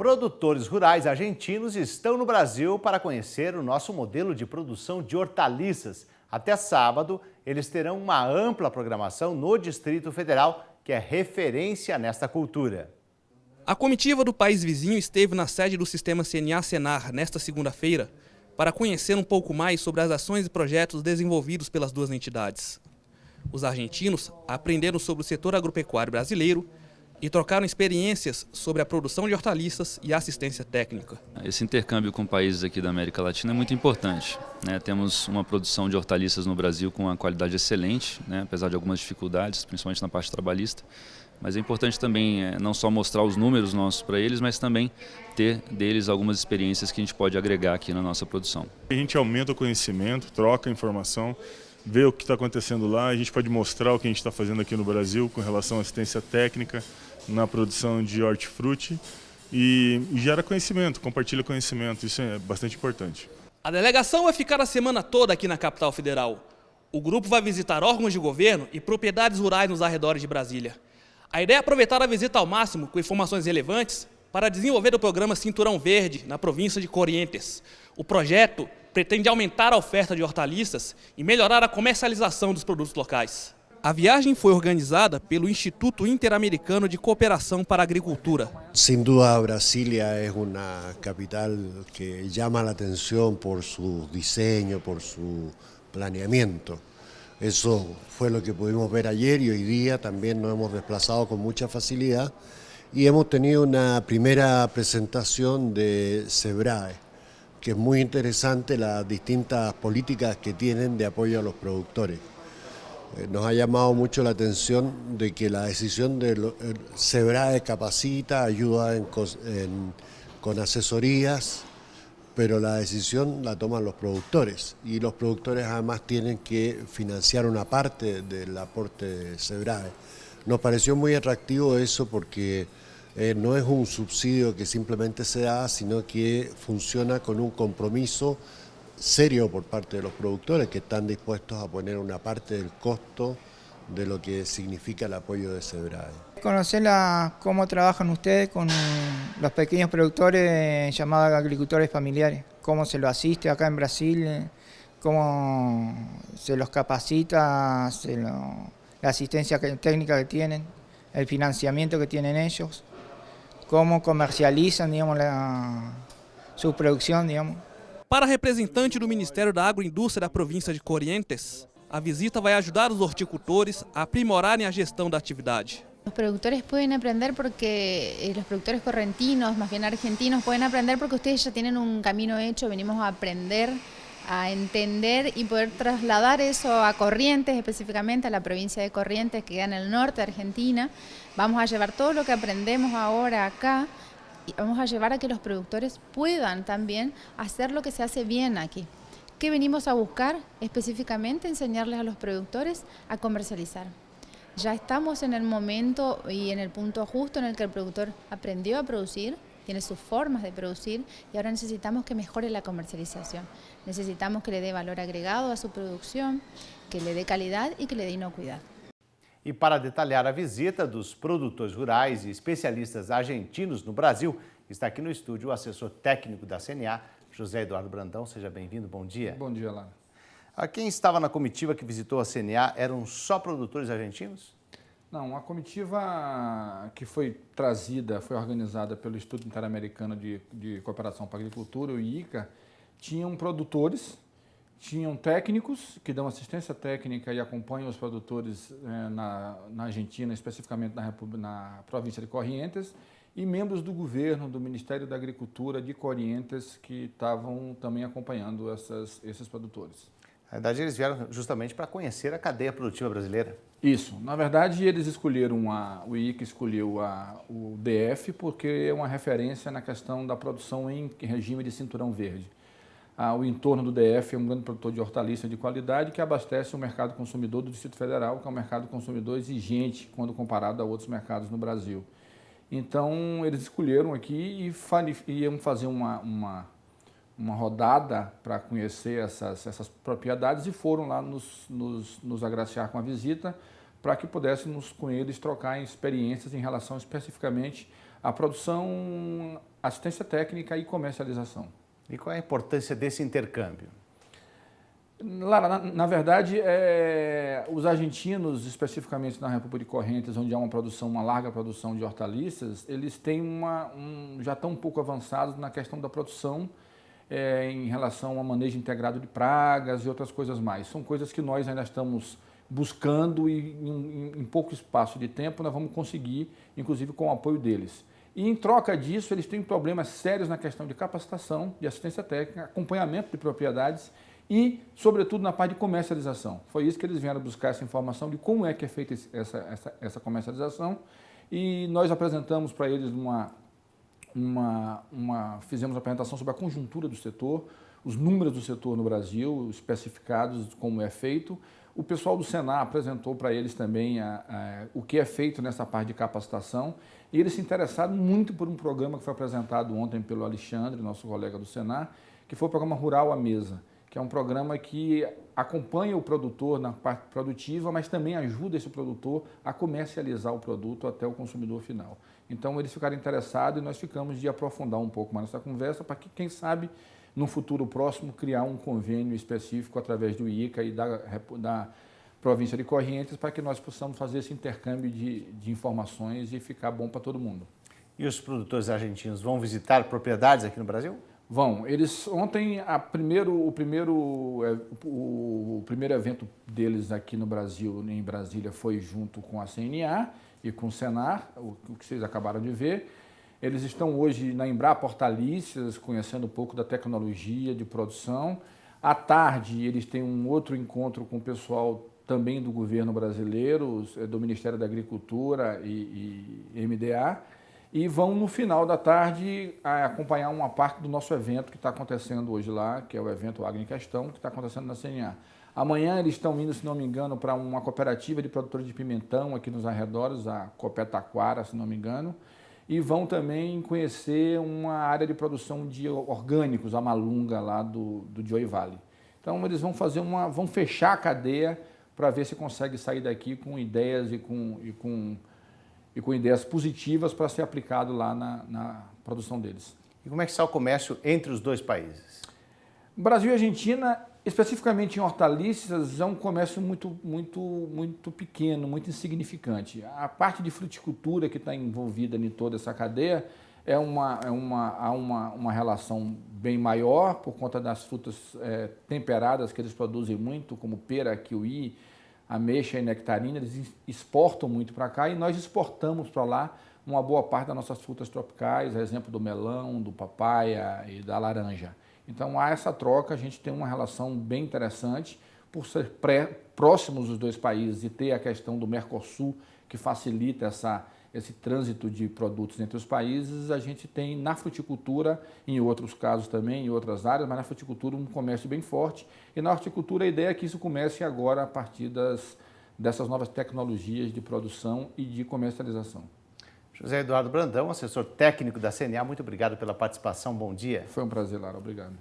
produtores rurais argentinos estão no Brasil para conhecer o nosso modelo de produção de hortaliças. Até sábado, eles terão uma ampla programação no Distrito Federal, que é referência nesta cultura. A comitiva do país vizinho esteve na sede do Sistema CNA-Senar nesta segunda-feira para conhecer um pouco mais sobre as ações e projetos desenvolvidos pelas duas entidades. Os argentinos aprenderam sobre o setor agropecuário brasileiro e trocaram experiências sobre a produção de hortaliças e assistência técnica. Esse intercâmbio com países aqui da América Latina é muito importante, né? Temos uma produção de hortaliças no Brasil com uma qualidade excelente, né? Apesar de algumas dificuldades, principalmente na parte trabalhista. Mas é importante também não só mostrar os números nossos para eles, mas também ter deles algumas experiências que a gente pode agregar aqui na nossa produção. A gente aumenta o conhecimento, troca informação, vê o que está acontecendo lá, a gente pode mostrar o que a gente está fazendo aqui no Brasil com relação à assistência técnica na produção de hortifruti e gera conhecimento, compartilha conhecimento, isso é bastante importante. A delegação vai ficar a semana toda aqui na capital federal. O grupo vai visitar órgãos de governo e propriedades rurais nos arredores de Brasília. A ideia é aproveitar a visita ao máximo com informações relevantes para desenvolver o programa Cinturão Verde na província de Corrientes. O projeto pretende aumentar a oferta de hortaliças e melhorar a comercialização dos produtos locais. A viagem foi organizada pelo Instituto Interamericano de Cooperação para a Agricultura. Sin duda, Brasilia es una capital que llama la atención por su diseño, por su planeamiento. Eso fue lo que pudimos ver ayer y hoy día también nos hemos desplazado con mucha facilidad y hemos tenido una primera presentación de SEBRAE, que es muy interesante las distintas políticas que tienen de apoyo a los productores. Nos ha llamado mucho la atención de que la decisión de SEBRAE capacita, ayuda con asesorías, pero la decisión la toman los productores y los productores además tienen que financiar una parte del aporte de SEBRAE. Nos pareció muy atractivo eso porque no es un subsidio que simplemente se da, sino que funciona con un compromiso serio por parte de los productores que están dispuestos a poner una parte del costo de lo que significa el apoyo de SEBRAE. Conocer cómo trabajan ustedes con los pequeños productores llamados agricultores familiares, cómo se los asiste acá en Brasil, cómo se los capacita, la asistencia técnica que tienen, el financiamiento que tienen ellos, cómo comercializan, digamos, su producción, digamos. Para a representante do Ministério da Agroindústria da província de Corrientes, a visita vai ajudar os horticultores a aprimorarem a gestão da atividade. Los productores pueden aprender porque los productores correntinos, más bien argentinos, pueden aprender porque ustedes ya tienen un camino hecho, venimos a aprender, a entender y poder trasladar eso a Corrientes, específicamente a la provincia de Corrientes que queda en el norte de Argentina. Vamos a llevar todo lo que aprendemos ahora acá y vamos a llevar a que los productores puedan también hacer lo que se hace bien aquí. ¿Qué venimos a buscar? Específicamente enseñarles a los productores a comercializar. Ya estamos en el momento y en el punto justo en el que el productor aprendió a producir, tiene sus formas de producir y ahora necesitamos que mejore la comercialización. Necesitamos que le dé valor agregado a su producción, que le dê calidad y que le dé inocuidad. E para detalhar a visita dos produtores rurais e especialistas argentinos no Brasil, está aqui no estúdio o assessor técnico da CNA, José Eduardo Brandão. Seja bem-vindo, bom dia. Bom dia, Lara. Quem estava na comitiva que visitou a CNA eram só produtores argentinos? Não, a comitiva que foi trazida, foi organizada pelo Instituto Interamericano de Cooperação para a Agricultura, o IICA, tinham produtores, tinham técnicos que dão assistência técnica e acompanham os produtores na Argentina, especificamente na província de Corrientes, e membros do governo, do Ministério da Agricultura de Corrientes, que estavam também acompanhando esses produtores. Na verdade, eles vieram justamente para conhecer a cadeia produtiva brasileira. Isso. Na verdade, eles escolheram, o IICA escolheu o DF porque é uma referência na questão da produção em regime de cinturão verde. O entorno do DF é um grande produtor de hortaliça de qualidade que abastece o mercado consumidor do Distrito Federal, que é um mercado consumidor exigente quando comparado a outros mercados no Brasil. Então, eles escolheram aqui e iam fazer uma rodada para conhecer essas propriedades e foram lá nos agraciar com a visita para que pudéssemos com eles trocar experiências em relação especificamente à produção assistência técnica e comercialização. E qual é a importância desse intercâmbio? Lara, na verdade, os argentinos, especificamente na República de Correntes, onde há uma larga produção de hortaliças, eles têm já estão um pouco avançados na questão da produção em relação ao manejo integrado de pragas e outras coisas mais. São coisas que nós ainda estamos buscando e em pouco espaço de tempo nós vamos conseguir, inclusive com o apoio deles. E em troca disso, eles têm problemas sérios na questão de capacitação, de assistência técnica, acompanhamento de propriedades e, sobretudo, na parte de comercialização. Foi isso que eles vieram buscar essa informação de como é que é feita essa comercialização. E nós apresentamos para eles fizemos uma apresentação sobre a conjuntura do setor, os números do setor no Brasil, especificados como é feito. O pessoal do Senar apresentou para eles também o que é feito nessa parte de capacitação. E eles se interessaram muito por um programa que foi apresentado ontem pelo Alexandre, nosso colega do Senar, que foi o programa Rural à Mesa, que é um programa que acompanha o produtor na parte produtiva, mas também ajuda esse produtor a comercializar o produto até o consumidor final. Então, eles ficaram interessados e nós ficamos de aprofundar um pouco mais nessa conversa para que, quem sabe, no futuro próximo, criar um convênio específico através do ICA e da província de Correntes para que nós possamos fazer esse intercâmbio de informações e ficar bom para todo mundo. E os produtores argentinos vão visitar propriedades aqui no Brasil? Vão. Eles ontem, o primeiro evento deles aqui no Brasil, em Brasília, foi junto com a CNA e com o Senar, o que vocês acabaram de ver. Eles estão hoje na Embrapa Hortaliças, conhecendo um pouco da tecnologia de produção. À tarde, eles têm um outro encontro com o pessoal também do governo brasileiro, do Ministério da Agricultura e MDA. E vão, no final da tarde, acompanhar uma parte do nosso evento que está acontecendo hoje lá, que é o evento Agro em Questão, que está acontecendo na CNA. Amanhã eles estão indo, se não me engano, para uma cooperativa de produtores de pimentão aqui nos arredores, a Copetaquara, se não me engano, e vão também conhecer uma área de produção de orgânicos, a Malunga, lá do Joy Valley. Então eles vão vão fechar a cadeia para ver se consegue sair daqui com ideias e com ideias positivas para ser aplicado lá na produção deles. E como é que está o comércio entre os dois países? Brasil e Argentina, especificamente em hortaliças, é um comércio muito pequeno, muito insignificante. A parte de fruticultura que está envolvida em toda essa cadeia há uma relação bem maior por conta das frutas temperadas que eles produzem muito, como pera, kiwi, ameixa e nectarina. Eles exportam muito para cá e nós exportamos para lá uma boa parte das nossas frutas tropicais, exemplo do melão, do papaya e da laranja. Então, há essa troca, a gente tem uma relação bem interessante, por ser próximos os dois países e ter a questão do Mercosul, que facilita esse trânsito de produtos entre os países. A gente tem na fruticultura, em outros casos também, em outras áreas, mas na fruticultura um comércio bem forte. E na horticultura a ideia é que isso comece agora a partir dessas novas tecnologias de produção e de comercialização. José Eduardo Brandão, assessor técnico da CNA, muito obrigado pela participação. Bom dia. Foi um prazer, Lara. Obrigado.